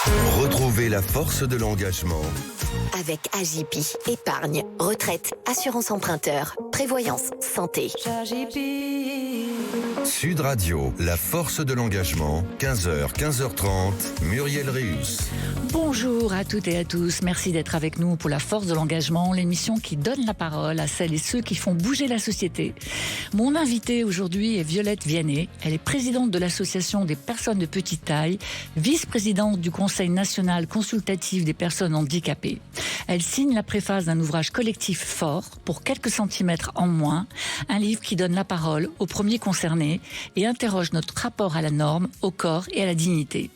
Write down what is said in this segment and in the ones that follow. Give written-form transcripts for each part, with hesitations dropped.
Retrouvez la force de l'engagement. Avec Agipi, épargne, retraite, assurance emprunteur, prévoyance, santé. Sud Radio, la force de l'engagement, 15h, 15h30, Muriel Réus. Bonjour à toutes et à tous, merci d'être avec nous pour la force de l'engagement, l'émission qui donne la parole à celles et ceux qui font bouger la société. Mon invitée aujourd'hui est Violette Vianney, elle est présidente de l'association des personnes de petite taille, vice-présidente du Conseil national consultatif des personnes handicapées. Elle signe la préface d'un ouvrage collectif fort, pour quelques centimètres en moins, un livre qui donne la parole aux premiers concernés et interroge notre rapport à la norme, au corps et à la dignité.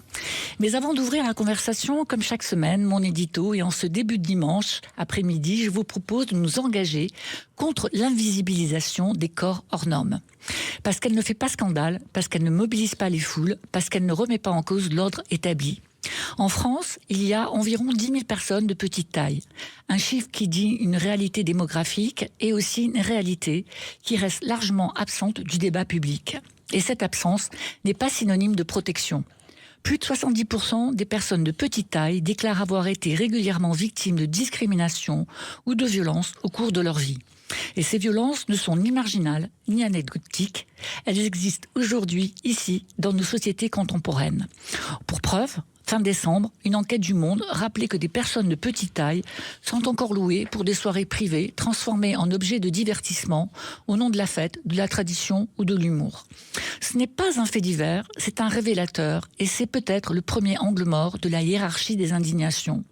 Mais avant d'ouvrir la conversation, comme chaque semaine, mon édito, et en ce début de dimanche après-midi, je vous propose de nous engager contre l'invisibilisation des corps hors normes. Parce qu'elle ne fait pas scandale, parce qu'elle ne mobilise pas les foules, parce qu'elle ne remet pas en cause l'ordre établi. En France, il y a environ 10 000 personnes de petite taille. Un chiffre qui dit une réalité démographique et aussi une réalité qui reste largement absente du débat public. Et cette absence n'est pas synonyme de protection. Plus de 70% des personnes de petite taille déclarent avoir été régulièrement victimes de discrimination ou de violences au cours de leur vie. Et ces violences ne sont ni marginales, ni anecdotiques. Elles existent aujourd'hui, ici, dans nos sociétés contemporaines. Pour preuve, fin décembre, une enquête du Monde rappelait que des personnes de petite taille sont encore louées pour des soirées privées transformées en objets de divertissement au nom de la fête, de la tradition ou de l'humour. Ce n'est pas un fait divers, c'est un révélateur et c'est peut-être le premier angle mort de la hiérarchie des indignations.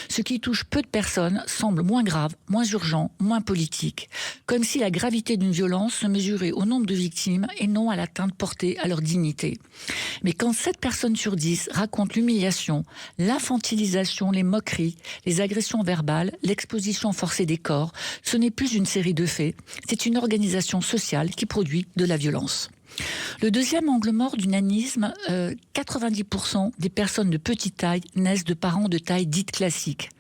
Ce qui touche peu de personnes semble moins grave, moins urgent, moins politique. Comme si la gravité d'une violence se mesurait au nombre de victimes et non à l'atteinte portée à leur dignité. Mais quand 7 personnes sur 10 racontent l'humiliation, l'infantilisation, les moqueries, les agressions verbales, l'exposition forcée des corps, ce n'est plus une série de faits, c'est une organisation sociale qui produit de la violence. Le deuxième angle mort du nanisme, 90% des personnes de petite taille naissent de parents de taille dite classique.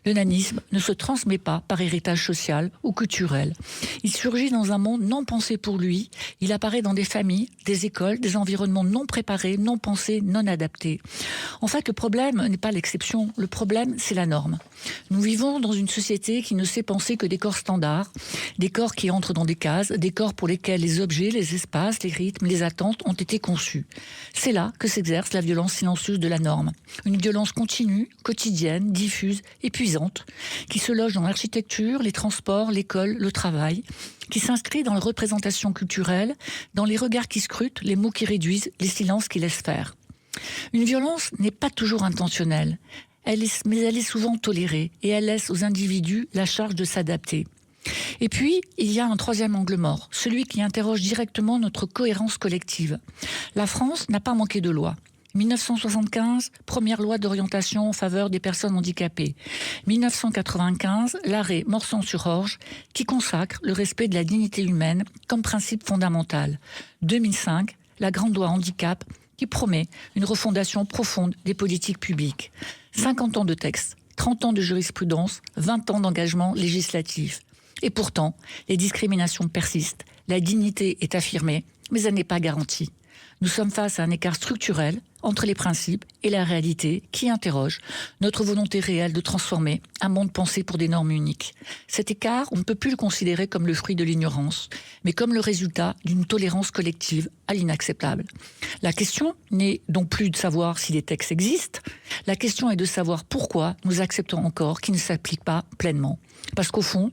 Le nanisme ne se transmet pas par héritage social ou culturel. Il surgit dans un monde non pensé pour lui. Il apparaît dans des familles, des écoles, des environnements non préparés, non pensés, non adaptés. En fait, le problème n'est pas l'exception. Le problème, c'est la norme. Nous vivons dans une société qui ne sait penser que des corps standards, des corps qui entrent dans des cases, des corps pour lesquels les objets, les espaces, les rythmes, les attentes ont été conçus. C'est là que s'exerce la violence silencieuse de la norme. Une violence continue, quotidienne, diffuse, épuisante, qui se loge dans l'architecture, les transports, l'école, le travail, qui s'inscrit dans la représentation culturelle, dans les regards qui scrutent, les mots qui réduisent, les silences qui laissent faire. Une violence n'est pas toujours intentionnelle, mais elle est souvent tolérée et elle laisse aux individus la charge de s'adapter. Et puis, il y a un troisième angle mort, celui qui interroge directement notre cohérence collective. La France n'a pas manqué de lois. 1975, première loi d'orientation en faveur des personnes handicapées. 1995, l'arrêt Morson-sur-Orge qui consacre le respect de la dignité humaine comme principe fondamental. 2005, la grande loi handicap qui promet une refondation profonde des politiques publiques. 50 ans de textes, 30 ans de jurisprudence, 20 ans d'engagement législatif. Et pourtant, les discriminations persistent, la dignité est affirmée, mais elle n'est pas garantie. Nous sommes face à un écart structurel entre les principes et la réalité qui interroge notre volonté réelle de transformer un monde pensé pour des normes uniques. Cet écart, on ne peut plus le considérer comme le fruit de l'ignorance, mais comme le résultat d'une tolérance collective à l'inacceptable. La question n'est donc plus de savoir si les textes existent, la question est de savoir pourquoi nous acceptons encore qu'ils ne s'appliquent pas pleinement. Parce qu'au fond,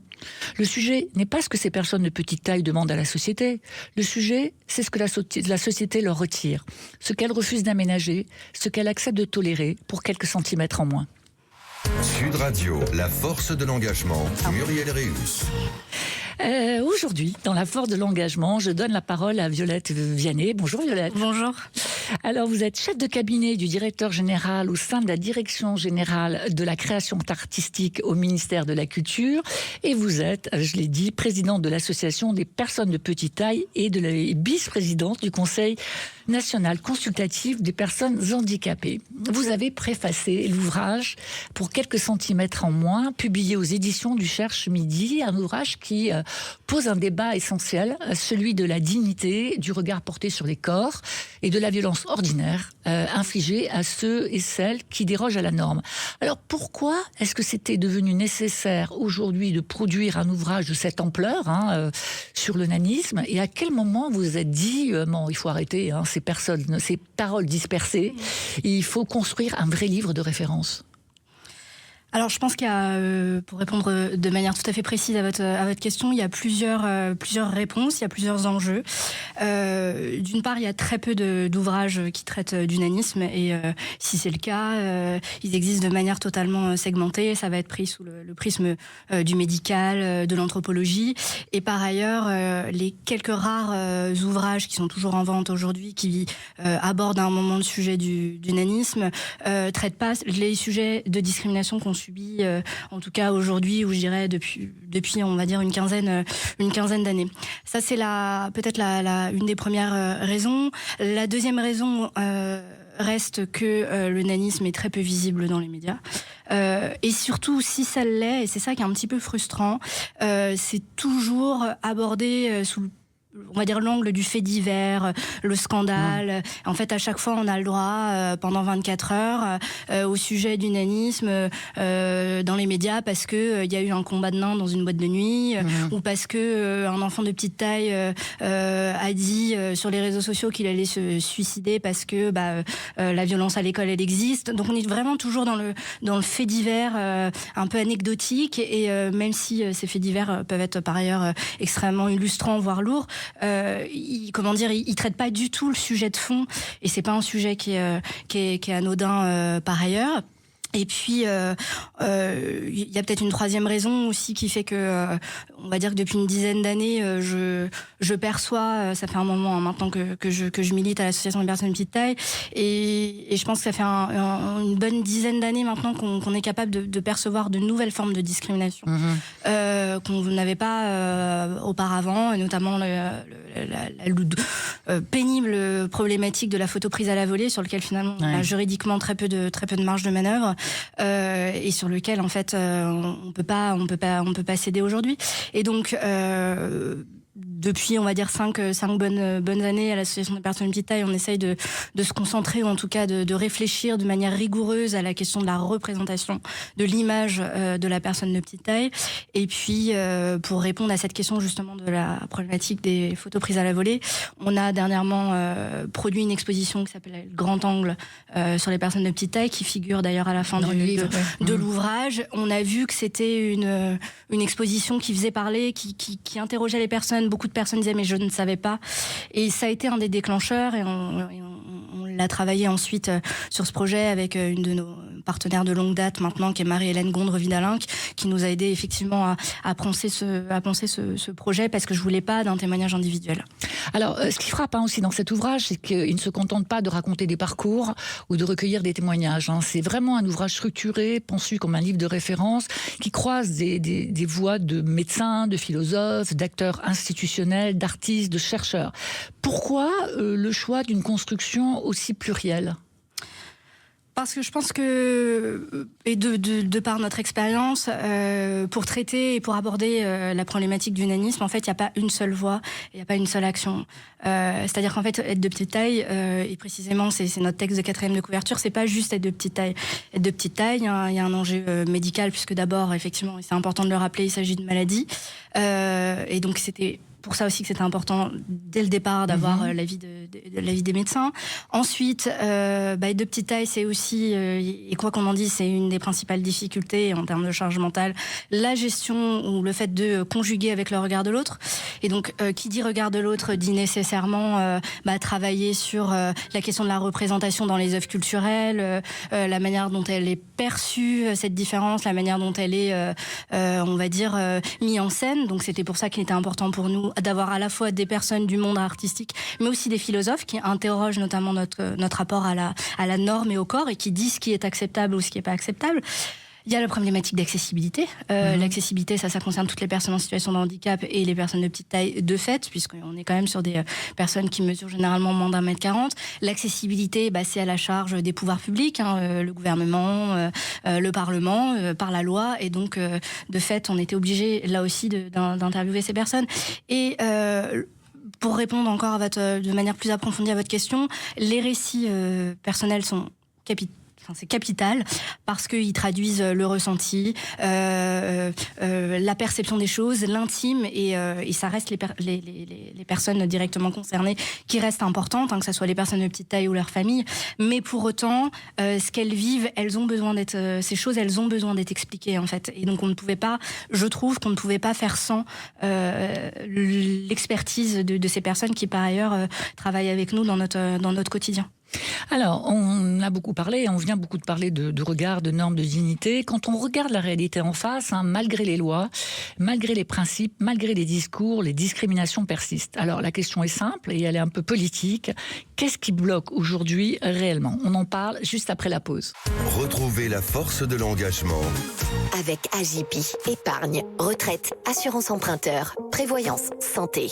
le sujet n'est pas ce que ces personnes de petite taille demandent à la société. Le sujet, c'est ce que la société leur retire, ce qu'elle refuse d'aménager, ce qu'elle accepte de tolérer pour quelques centimètres en moins. Sud Radio, la force de l'engagement, Muriel Réus. Aujourd'hui, dans la force de l'engagement, je donne la parole à Violette Vianney. Bonjour Violette. Bonjour. Alors, vous êtes chef de cabinet du directeur général au sein de la direction générale de la création artistique au ministère de la Culture. Et vous êtes, je l'ai dit, présidente de l'association des personnes de petite taille et de la vice-présidente du Conseil national consultatif des personnes handicapées. Vous avez préfacé l'ouvrage Pour quelques centimètres en moins, publié aux éditions du Cherche Midi, un ouvrage qui pose un débat essentiel, celui de la dignité, du regard porté sur les corps et de la violence conséquences ordinaires infligées à ceux et celles qui dérogent à la norme. Alors pourquoi est-ce que c'était devenu nécessaire aujourd'hui de produire un ouvrage de cette ampleur sur le nanisme, et à quel moment vous vous êtes dit bon, il faut arrêter ces paroles dispersées, il faut construire un vrai livre de référence? Alors, je pense qu'il y a, pour répondre de manière tout à fait précise à votre question, il y a plusieurs réponses, il y a plusieurs enjeux. D'une part, il y a très peu d'ouvrages qui traitent du nanisme, et si c'est le cas, ils existent de manière totalement segmentée. Ça va être pris sous le prisme du médical, de l'anthropologie. Et par ailleurs, les quelques rares ouvrages qui sont toujours en vente aujourd'hui, qui abordent à un moment le sujet du nanisme, traitent pas les sujets de discrimination qu'on subit, en tout cas aujourd'hui, ou je dirais depuis on va dire une quinzaine d'années. Ça, c'est peut-être une des premières raisons. La deuxième raison reste que le nanisme est très peu visible dans les médias. Et surtout, si ça l'est, et c'est ça qui est un petit peu frustrant, c'est toujours abordé sous on va dire l'angle du fait divers, le scandale. En fait, à chaque fois, on a le droit, pendant 24 heures, au sujet du nanisme dans les médias, parce que il y a eu un combat de nains dans une boîte de nuit, ou parce que un enfant de petite taille a dit sur les réseaux sociaux qu'il allait se suicider parce que la violence à l'école, elle existe. Donc, on est vraiment toujours dans le fait divers un peu anecdotique, et même si ces faits divers peuvent être par ailleurs extrêmement illustrants, voire lourds, il traite pas du tout le sujet de fond, et c'est pas un sujet qui est anodin par ailleurs. Et puis, il y a peut-être une troisième raison aussi qui fait que, on va dire que depuis une dizaine d'années, je perçois, ça fait un moment maintenant que je milite à l'association des personnes de petite taille, et je pense que ça fait une bonne dizaine d'années maintenant qu'on est capable de percevoir de nouvelles formes de discrimination qu'on n'avait pas auparavant, et notamment la pénible problématique de la photo prise à la volée, sur lequel finalement on a juridiquement très peu de marge de manœuvre. Et sur lequel en fait on peut pas céder aujourd'hui. Et donc depuis, on va dire 5 bonnes années à l'association des personnes de petite taille, on essaye de se concentrer, ou en tout cas de réfléchir de manière rigoureuse à la question de la représentation de l'image de la personne de petite taille. Et puis, pour répondre à cette question justement de la problématique des photos prises à la volée, on a dernièrement produit une exposition qui s'appelle Grand Angle sur les personnes de petite taille, qui figure d'ailleurs à la fin de l'ouvrage. On a vu que c'était une exposition qui faisait parler, qui interrogeait les personnes. Beaucoup de personnes disaient mais je ne savais pas, et ça a été un des déclencheurs, et on l'a travaillé ensuite sur ce projet avec une de nos partenaires de longue date maintenant, qui est Marie-Hélène Gondre-Vidalinck, qui nous a aidé effectivement à penser ce projet, parce que je voulais pas d'un témoignage individuel. Alors, ce qui frappe aussi dans cet ouvrage, c'est qu'il ne se contente pas de raconter des parcours ou de recueillir des témoignages. C'est vraiment un ouvrage structuré, conçu comme un livre de référence, qui croise des voix de médecins, de philosophes, d'acteurs institutionnels, d'artistes, de chercheurs. Pourquoi le choix d'une construction aussi plurielle ? Parce que je pense que, et de par notre expérience, pour traiter et pour aborder la problématique du nanisme, en fait, il n'y a pas une seule voie, il n'y a pas une seule action. C'est-à-dire qu'en fait, être de petite taille, et précisément, c'est notre texte de 4e de couverture, c'est pas juste être de petite taille. Être de petite taille, il y a un enjeu médical, puisque d'abord, effectivement, c'est important de le rappeler, il s'agit de maladie. Et donc, c'était pour ça aussi que c'était important dès le départ d'avoir l'avis des médecins. Ensuite, être de petite taille, c'est aussi, et quoi qu'on en dise, c'est une des principales difficultés en termes de charge mentale, la gestion ou le fait de conjuguer avec le regard de l'autre. Et donc, qui dit regard de l'autre dit nécessairement travailler sur la question de la représentation dans les œuvres culturelles, la manière dont elle est perçue, cette différence, la manière dont elle est, on va dire, mise en scène. Donc, c'était pour ça qu'il était important pour nous d'avoir à la fois des personnes du monde artistique, mais aussi des philosophes qui interrogent notamment notre rapport à la norme et au corps, et qui disent ce qui est acceptable ou ce qui n'est pas acceptable. Il y a la problématique d'accessibilité. L'accessibilité, ça concerne toutes les personnes en situation de handicap et les personnes de petite taille de fait, puisqu'on est quand même sur des personnes qui mesurent généralement moins d'1m40. L'accessibilité, c'est à la charge des pouvoirs publics, le gouvernement, le Parlement, par la loi. Et donc, de fait, on était obligé, là aussi, d'interviewer ces personnes. Et pour répondre encore de manière plus approfondie à votre question, les récits personnels sont c'est capital parce qu'ils traduisent le ressenti, la perception des choses, l'intime et ça reste les personnes directement concernées qui restent importantes, que ce soit les personnes de petite taille ou leur famille. Mais pour autant, ce qu'elles vivent, elles ont besoin d'être ces choses, elles ont besoin d'être expliquées en fait. Et donc je trouve qu'on ne pouvait pas faire sans l'expertise de ces personnes qui par ailleurs travaillent avec nous dans notre quotidien. Alors, on a beaucoup parlé, on vient beaucoup de parler de regard, de normes, de dignité. Quand on regarde la réalité en face, malgré les lois, malgré les principes, malgré les discours, les discriminations persistent. Alors, la question est simple et elle est un peu politique. Qu'est-ce qui bloque aujourd'hui réellement ? On en parle juste après la pause. Retrouvez la force de l'engagement. Avec AJP, épargne, retraite, assurance emprunteur, prévoyance, santé.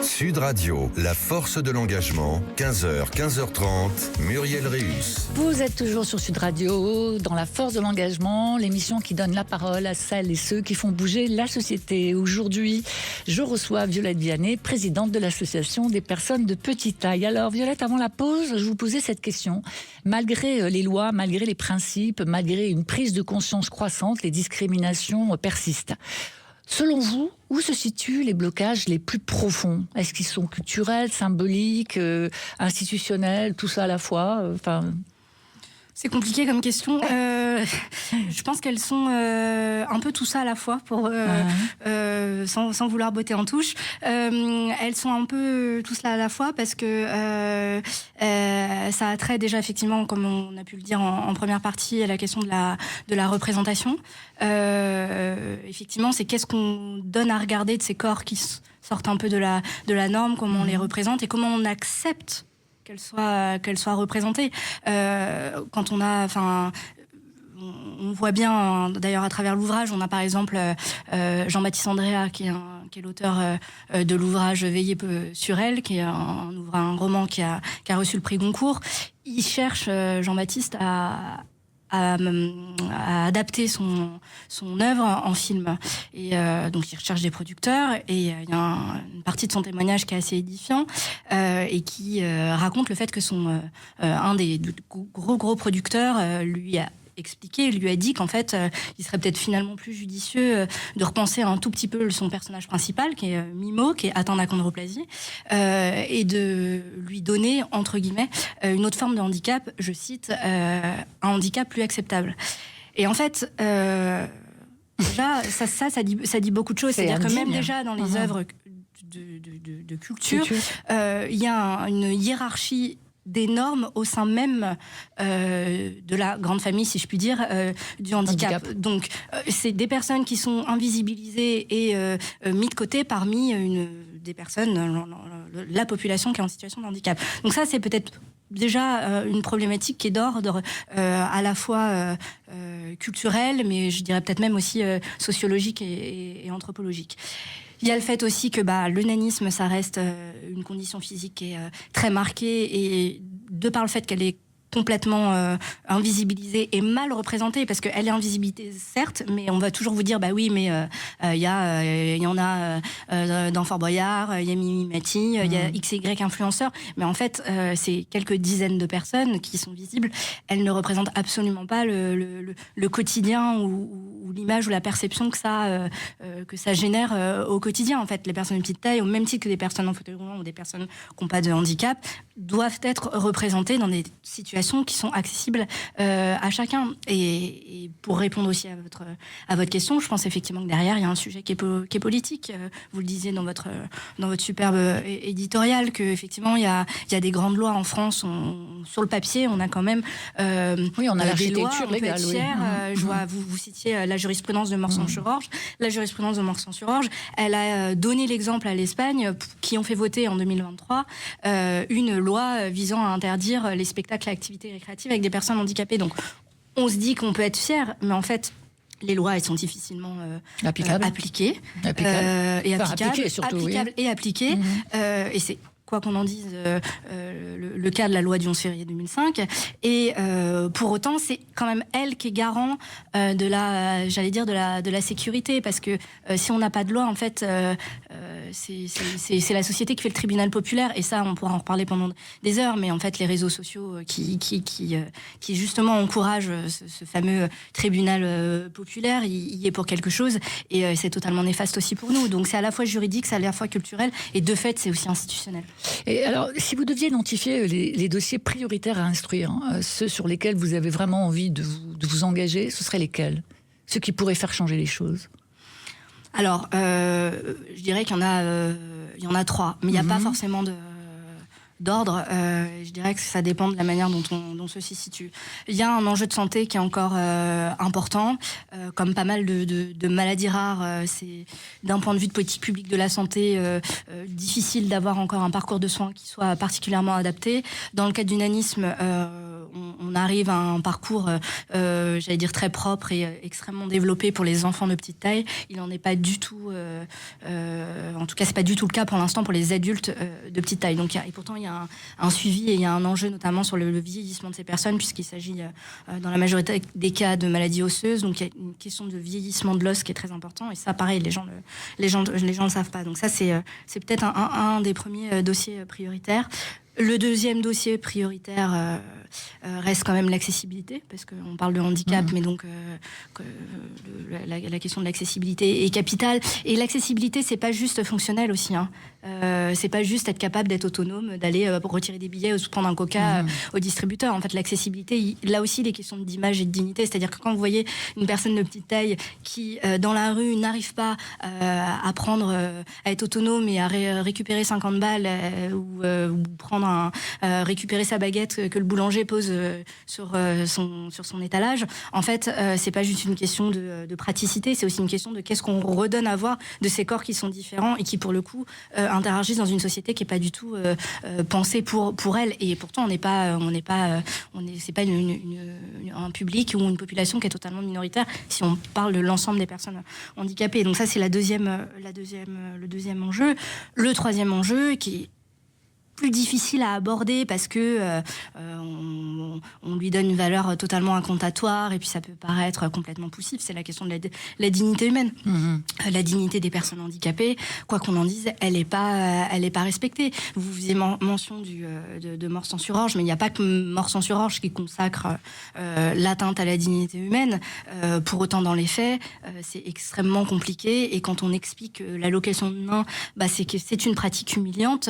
Sud Radio, la force de l'engagement, 15h, 15h30, Muriel Réus. Vous êtes toujours sur Sud Radio, dans la force de l'engagement, l'émission qui donne la parole à celles et ceux qui font bouger la société. Aujourd'hui, je reçois Violette Vianney, présidente de l'association des personnes de petite taille. Alors Violette, avant la pause, je vous posais cette question. Malgré les lois, malgré les principes, malgré une prise de conscience croissante, les discriminations persistent. Selon vous, où se situent les blocages les plus profonds ? Est-ce qu'ils sont culturels, symboliques, institutionnels, tout ça à la fois ? C'est compliqué comme question. Je pense qu'elles sont un peu tout ça à la fois, sans vouloir botter en touche. Elles sont un peu tout cela à la fois parce que ça a trait déjà effectivement, comme on a pu le dire en première partie, à la question de la représentation. Effectivement, c'est qu'est-ce qu'on donne à regarder de ces corps qui sortent un peu de la norme, comment on les représente et comment on accepte qu'elle soit représentée. Quand on voit bien, d'ailleurs à travers l'ouvrage, on a par exemple Jean-Baptiste Andréa qui est l'auteur de l'ouvrage Veillez sur elle, qui est un roman qui a reçu le prix Goncourt. Il cherche, Jean-Baptiste, à adapter son œuvre en film. Et donc il recherche des producteurs et il y a une partie de son témoignage qui est assez édifiant et qui raconte le fait que un des gros producteurs lui a expliqué, lui a dit qu'en fait, il serait peut-être finalement plus judicieux de repenser un tout petit peu son personnage principal, qui est Mimo, qui est atteint d'achondroplasie, et de lui donner, entre guillemets, une autre forme de handicap, je cite, un handicap plus acceptable. Et en fait, déjà, ça dit beaucoup de choses. C'est-à-dire que même déjà dans les œuvres de culture, il y a une hiérarchie des normes au sein même de la grande famille, si je puis dire, du handicap. Donc, c'est des personnes qui sont invisibilisées et mises de côté parmi des personnes, la population qui est en situation de handicap. Donc ça, c'est peut-être déjà une problématique qui est d'ordre à la fois culturel, mais je dirais peut-être même aussi sociologique et anthropologique. Il y a le fait aussi que le nanisme, ça reste une condition physique qui est très marquée et de par le fait qu'elle est complètement invisibilisée et mal représentée, parce qu'elle est invisibilisée certes, mais on va toujours vous dire oui, mais il y en a dans Fort Boyard, il y a Mimi Mati, il y a X et Y influenceurs, mais en fait c'est quelques dizaines de personnes qui sont visibles. Elles ne représentent absolument pas le quotidien ou l'image ou la perception que ça génère au quotidien. En fait, les personnes de petite taille, au même titre que des personnes en fauteuil roulant ou des personnes qui n'ont pas de handicap, doivent être représentées dans des situations qui sont accessibles à chacun. Et pour répondre aussi à votre question, je pense effectivement que derrière, il y a un sujet qui est politique. Vous le disiez dans votre superbe éditorial, qu'effectivement, il y a des grandes lois en France. Sur le papier, on a quand même on a l'architecture légale. Je vois, vous citiez la jurisprudence de Morsan-sur-Orge. La jurisprudence de Morsan-sur-Orge, elle a donné l'exemple à l'Espagne, qui ont fait voter en 2023 une loi visant à interdire les spectacles et activités récréatives avec des personnes handicapées. Donc, on se dit qu'on peut être fier, mais en fait, les lois, elles sont difficilement appliquées. Applicables et appliquées. Et c'est, quoi qu'on en dise, le cas de la loi du 11 février 2005. Et pour autant, c'est quand même elle qui est garant de la sécurité. Parce que si on n'a pas de loi, en fait, c'est la société qui fait le tribunal populaire, et ça, on pourra en reparler pendant des heures, mais en fait, les réseaux sociaux qui justement encouragent ce fameux tribunal populaire, il y est pour quelque chose, et c'est totalement néfaste aussi pour nous. Donc c'est à la fois juridique, c'est à la fois culturel, et de fait, c'est aussi institutionnel. Et alors, si vous deviez identifier les dossiers prioritaires à instruire, ceux sur lesquels vous avez vraiment envie de vous engager, ce seraient lesquels ? Ceux qui pourraient faire changer les choses ? Alors, je dirais qu'il y en a 3, mais il n'y a pas forcément d'ordre. Je dirais que ça dépend de la manière dont ceci se situe. Il y a un enjeu de santé qui est encore important, comme pas mal de maladies rares. C'est d'un point de vue de politique publique de la santé difficile d'avoir encore un parcours de soins qui soit particulièrement adapté. Dans le cas du nanisme, on arrive à un parcours, j'allais dire très propre et extrêmement développé pour les enfants de petite taille. Il n'en est pas du tout, en tout cas c'est pas du tout le cas pour l'instant pour les adultes de petite taille. Donc et pourtant il y a un suivi et il y a un enjeu notamment sur le vieillissement de ces personnes, puisqu'il s'agit dans la majorité des cas de maladies osseuses. Donc il y a une question de vieillissement de l'os qui est très important, et ça pareil les gens le savent pas. Donc ça c'est peut-être un des premiers dossiers prioritaires. Le deuxième dossier prioritaire reste quand même l'accessibilité, parce qu'on parle de handicap, mais donc la question de l'accessibilité est capitale. Et l'accessibilité, c'est pas juste fonctionnel aussi. C'est pas juste être capable d'être autonome, d'aller retirer des billets ou se prendre un coca au distributeur. En fait, l'accessibilité, là aussi, des questions d'image et de dignité. C'est-à-dire que quand vous voyez une personne de petite taille qui, dans la rue, n'arrive pas à être autonome et à récupérer 50 balles ou prendre récupérer sa baguette que le boulanger pose sur son étalage. En fait, c'est pas juste une question de praticité, c'est aussi une question de qu'est-ce qu'on redonne à voir de ces corps qui sont différents et qui, pour le coup, interagissent dans une société qui est pas du tout pensée pour elle. Et pourtant, c'est pas un public ou une population qui est totalement minoritaire si on parle de l'ensemble des personnes handicapées. Donc ça, c'est le deuxième enjeu. Le troisième enjeu, qui est plus difficile à aborder parce que on lui donne une valeur totalement incantatoire, et puis ça peut paraître complètement poussif, c'est la question de la dignité humaine. La dignité des personnes handicapées, quoi qu'on en dise, elle est pas respectée. Vous faisiez mention de mort sans surorge, mais il n'y a pas que mort sans surorge qui consacre l'atteinte à la dignité humaine. Pour autant, dans les faits, c'est extrêmement compliqué, et quand on explique l'allocation de main, c'est que c'est une pratique humiliante.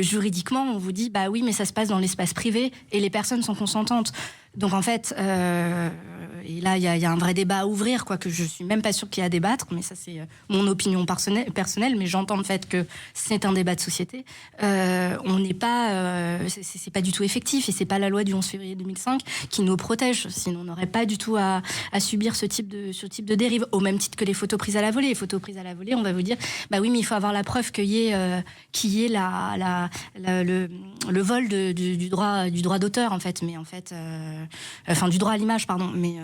Juridiquement, on vous dit bah oui, mais ça se passe dans l'espace privé et les personnes sont consentantes. Donc en fait, et là il y a un vrai débat à ouvrir, quoique je suis même pas sûre qu'il y a à débattre, mais ça c'est mon opinion personnelle, mais j'entends le fait que c'est un débat de société. On n'est pas, c'est pas du tout effectif, et c'est pas la loi du 11 février 2005 qui nous protège. Sinon on n'aurait pas du tout à subir ce type de dérive, au même titre que les photos prises à la volée. Les photos prises à la volée, on va vous dire bah oui, mais il faut avoir la preuve qu'il y ait le vol du droit d'auteur, en fait. Mais en fait, du droit à l'image, pardon. Mais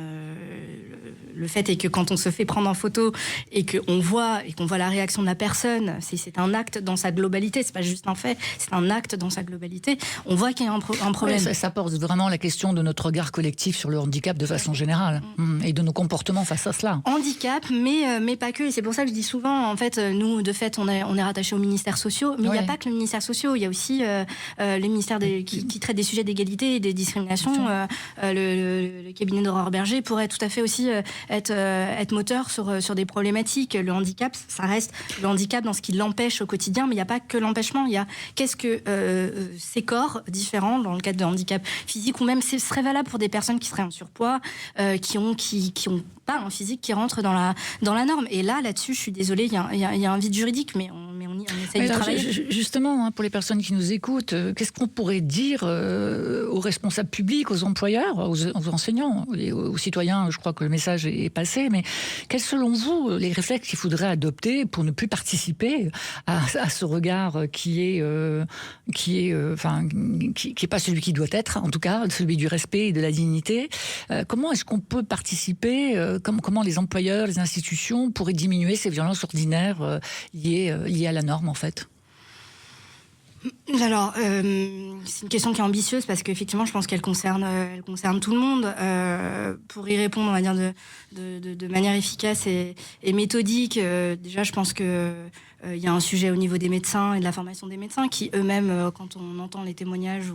le fait est que quand on se fait prendre en photo et qu'on voit la réaction de la personne, c'est un acte dans sa globalité. C'est pas juste un fait, c'est un acte dans sa globalité. On voit qu'il y a un problème. Ouais, ça pose vraiment la question de notre regard collectif sur le handicap de façon générale, et de nos comportements face à cela. Handicap, mais pas que. Et c'est pour ça que je dis souvent, en fait, nous, de fait, on est rattachés aux ministères sociaux, mais il n'y a pas que le ministère social. Il y a aussi les ministères qui traitent des sujets d'égalité et des discriminations. Le cabinet d'Aurore Berger pourrait tout à fait aussi être moteur sur des problématiques. Le handicap, ça reste le handicap dans ce qui l'empêche au quotidien, mais il n'y a pas que l'empêchement. Il y a qu'est-ce que ces corps différents, dans le cadre de handicap physique, ou même ce serait valable pour des personnes qui seraient en surpoids, qui ont pas un physique qui rentre dans la norme. Et là-dessus, je suis désolée, il y a un vide juridique, mais on essaye de travailler. Justement, pour les personnes qui nous écoutent, qu'est-ce qu'on pourrait dire aux responsables publics, aux employeurs, aux enseignants, aux citoyens? Je crois que le message est passé, mais quels, selon vous, les réflexes qu'il faudrait adopter pour ne plus participer à ce regard qui est pas celui qui doit être, en tout cas, celui du respect et de la dignité? Comment est-ce qu'on peut participer? Comment les employeurs, les institutions pourraient diminuer ces violences ordinaires liées à la norme, en fait? Alors, c'est une question qui est ambitieuse, parce qu'effectivement, je pense qu'elle concerne tout le monde. Pour y répondre, on va dire de manière efficace et méthodique, déjà, je pense que il y a un sujet au niveau des médecins et de la formation des médecins qui eux-mêmes, quand on entend les témoignages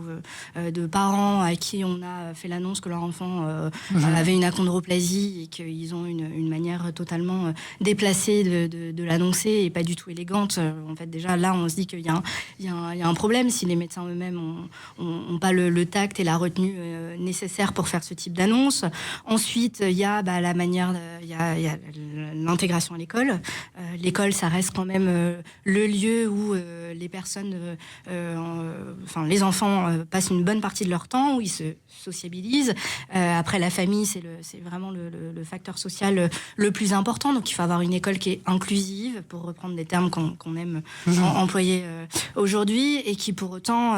de parents à qui on a fait l'annonce que leur enfant avait une achondroplasie et qu'ils ont une manière totalement déplacée de l'annoncer et pas du tout élégante. En fait, déjà là, on se dit qu'il y a un problème si les médecins eux-mêmes ont pas le tact et la retenue nécessaire pour faire ce type d'annonce. Ensuite, il y a la manière, il y a l'intégration à l'école. L'école, ça reste quand même le lieu où les personnes, les enfants passent une bonne partie de leur temps, où ils se sociabilisent. Après, la famille, c'est vraiment le facteur social le plus important. Donc, il faut avoir une école qui est inclusive, pour reprendre des termes qu'on aime employer aujourd'hui, et qui, pour autant,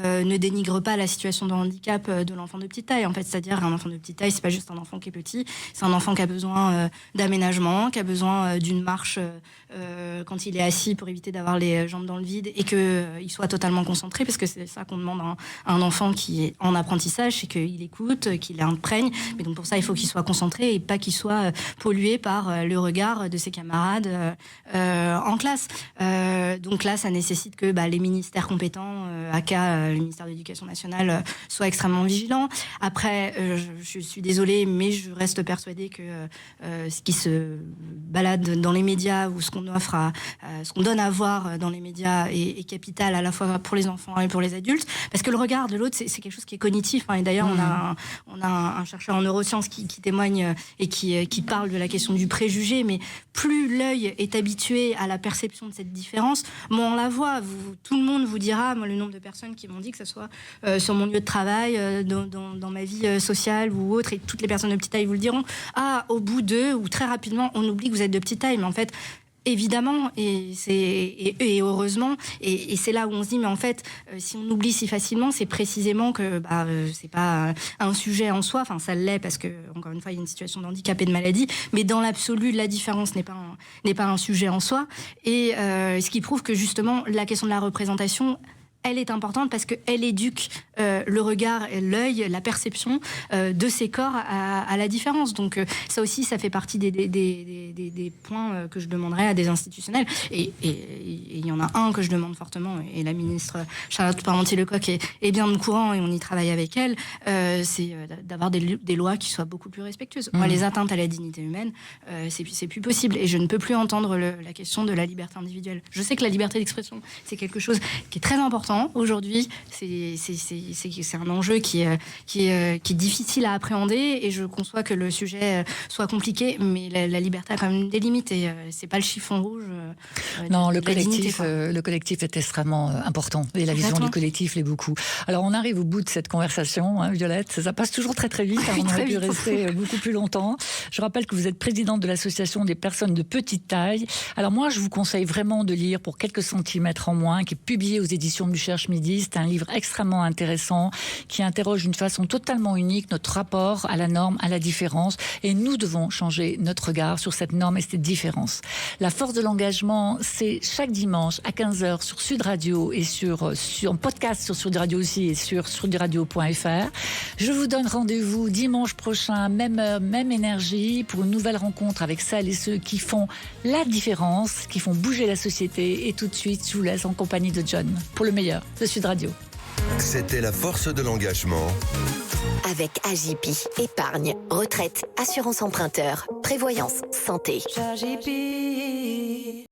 ne dénigre pas la situation de handicap de l'enfant de petite taille. En fait, c'est-à-dire un enfant de petite taille, c'est pas juste un enfant qui est petit, c'est un enfant qui a besoin d'aménagement, qui a besoin d'une marche quand il est assis pour éviter d'avoir les jambes dans le vide et qu'il soit totalement concentré, parce que c'est ça qu'on demande à un enfant qui est en apprentissage, c'est qu'il écoute, qu'il imprègne. Mais donc pour ça, il faut qu'il soit concentré et pas qu'il soit pollué par le regard de ses camarades en classe. Donc là, ça nécessite que les ministères compétents, le ministère de l'Éducation nationale, soient extrêmement vigilants. Après, je suis désolée, mais je reste persuadée que ce qui se balade dans les médias ou ce qu'on offre ce qu'on donne à voir dans les médias est capital à la fois pour les enfants et pour les adultes, parce que le regard de l'autre, c'est quelque chose qui est cognitif, et d'ailleurs on a un chercheur en neurosciences qui témoigne et qui parle de la question du préjugé, mais plus l'œil est habitué à la perception de cette différence, moins on la voit. Tout le monde vous dira, moi, le nombre de personnes qui m'ont dit, que ce soit sur mon lieu de travail, dans ma vie sociale ou autre, et toutes les personnes de petite taille vous le diront, au bout d'eux, ou très rapidement, on oublie que vous êtes de petite taille, mais en fait, évidemment, et heureusement, et c'est là où on se dit, mais en fait, si on oublie si facilement, c'est précisément que c'est pas un sujet en soi. Enfin, ça l'est parce que, encore une fois, il y a une situation de handicap et de maladie, mais dans l'absolu, la différence n'est pas un sujet en soi. Et ce qui prouve que justement, la question de la représentation, elle est importante parce qu'elle éduque le regard, l'œil, la perception de ces corps à la différence. Donc ça aussi, ça fait partie des points que je demanderais à des institutionnels. Et il y en a un que je demande fortement, et la ministre Charlotte Parmentier-Lecocq est bien au courant, et on y travaille avec elle, c'est d'avoir des lois qui soient beaucoup plus respectueuses. Moi, les atteintes à la dignité humaine, c'est plus possible. Et je ne peux plus entendre la question de la liberté individuelle. Je sais que la liberté d'expression, c'est quelque chose qui est très important. Aujourd'hui, c'est un enjeu qui est difficile à appréhender, et je conçois que le sujet soit compliqué, mais la liberté a quand même des limites, et c'est pas le chiffon rouge. Non, le collectif est extrêmement important, et la vision du collectif l'est beaucoup. Alors on arrive au bout de cette conversation, Violette, ça passe toujours très très vite, on aurait pu rester beaucoup plus longtemps. Je rappelle que vous êtes présidente de l'association des personnes de petite taille. Alors moi, je vous conseille vraiment de lire Pour quelques centimètres en moins, qui est publié aux éditions du Cherche Midi. C'est un livre extrêmement intéressant qui interroge d'une façon totalement unique notre rapport à la norme, à la différence, et nous devons changer notre regard sur cette norme et cette différence. La force de l'engagement, c'est chaque dimanche à 15h sur Sud Radio et en podcast sur Sud Radio aussi et sur sudradio.fr. Je vous donne rendez-vous dimanche prochain, même heure, même énergie, pour une nouvelle rencontre avec celles et ceux qui font la différence, qui font bouger la société. Et tout de suite, je vous laisse en compagnie de John pour le meilleur de Sud Radio. C'était la force de l'engagement. Avec AJP, épargne, retraite, assurance emprunteur, prévoyance, santé. AJP.